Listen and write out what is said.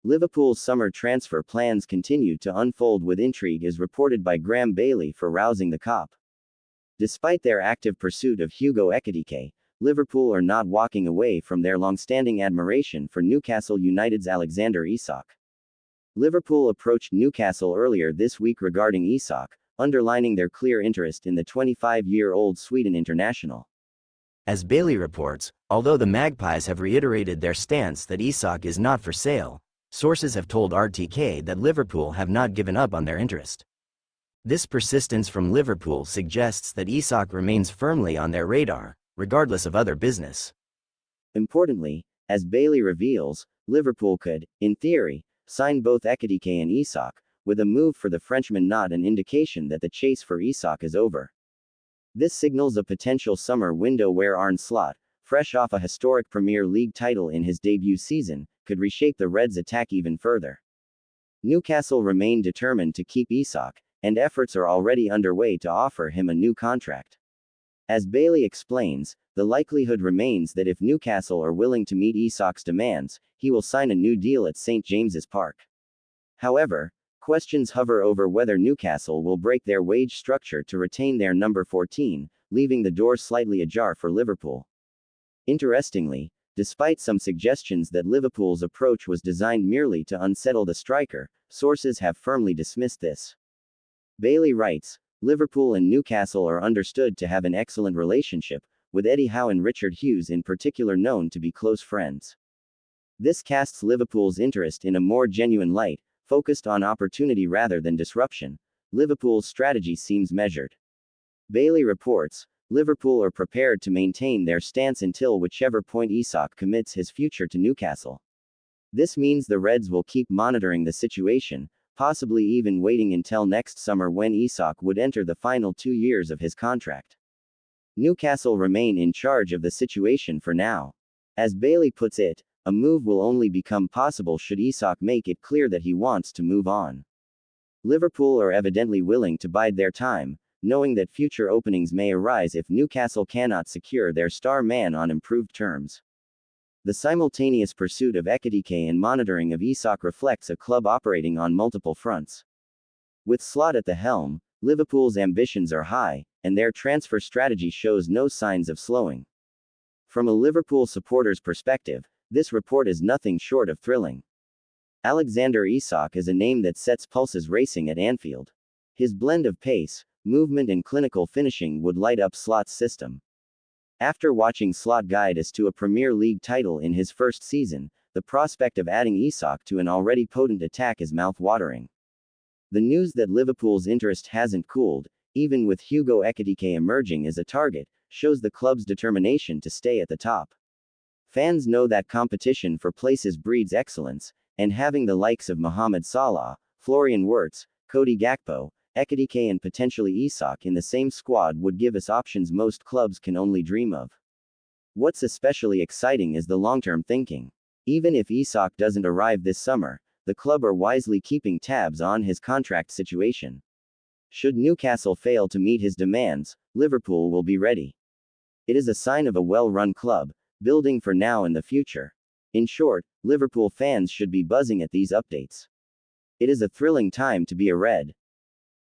Liverpool's summer transfer plans continue to unfold with intrigue as reported by Graham Bailey for Rousing the Cop. Despite their active pursuit of Hugo Ekitike, Liverpool are not walking away from their long-standing admiration for Newcastle United's Alexander Isak. Liverpool approached Newcastle earlier this week regarding Isak, underlining their clear interest in the 25-year-old Sweden international. As Bailey reports, although the Magpies have reiterated their stance that Isak is not for sale, sources have told RTK that Liverpool have not given up on their interest. This persistence from Liverpool suggests that Isak remains firmly on their radar, regardless of other business. Importantly, as Bailey reveals, Liverpool could, in theory, sign both Ekitike and Isak, with a move for the Frenchman not an indication that the chase for Isak is over. This signals a potential summer window where Arne Slot, fresh off a historic Premier League title in his debut season, could reshape the Reds' attack even further. Newcastle remain determined to keep Isak, and efforts are already underway to offer him a new contract. As Bailey explains, the likelihood remains that if Newcastle are willing to meet Isak's demands, he will sign a new deal at St. James's Park. However, questions hover over whether Newcastle will break their wage structure to retain their number 14, leaving the door slightly ajar for Liverpool. Interestingly, despite some suggestions that Liverpool's approach was designed merely to unsettle the striker, sources have firmly dismissed this. Bailey writes, Liverpool and Newcastle are understood to have an excellent relationship, with Eddie Howe and Richard Hughes in particular known to be close friends. This casts Liverpool's interest in a more genuine light, focused on opportunity rather than disruption. Liverpool's strategy seems measured. Bailey reports, Liverpool are prepared to maintain their stance until whichever point Isak commits his future to Newcastle. This means the Reds will keep monitoring the situation, possibly even waiting until next summer when Isak would enter the final 2 years of his contract. Newcastle remain in charge of the situation for now. As Bailey puts it, a move will only become possible should Isak make it clear that he wants to move on. Liverpool are evidently willing to bide their time, knowing that future openings may arise if Newcastle cannot secure their star man on improved terms. The simultaneous pursuit of Ekitike and monitoring of Isak reflects a club operating on multiple fronts. With Slot at the helm, Liverpool's ambitions are high, and their transfer strategy shows no signs of slowing. From a Liverpool supporter's perspective, this report is nothing short of thrilling. Alexander Isak is a name that sets pulses racing at Anfield. His blend of pace, movement and clinical finishing would light up Slot's system. After watching Slot guide us to a Premier League title in his first season, the prospect of adding Isak to an already potent attack is mouth-watering. The news that Liverpool's interest hasn't cooled, even with Hugo Ekitike emerging as a target, shows the club's determination to stay at the top. Fans know that competition for places breeds excellence, and having the likes of Mohamed Salah, Florian Wirtz, Cody Gakpo, Ekitike and potentially Isak in the same squad would give us options most clubs can only dream of. What's especially exciting is the long-term thinking. Even if Isak doesn't arrive this summer, the club are wisely keeping tabs on his contract situation. Should Newcastle fail to meet his demands, Liverpool will be ready. It is a sign of a well-run club, building for now and the future. In short, Liverpool fans should be buzzing at these updates. It is a thrilling time to be a Red.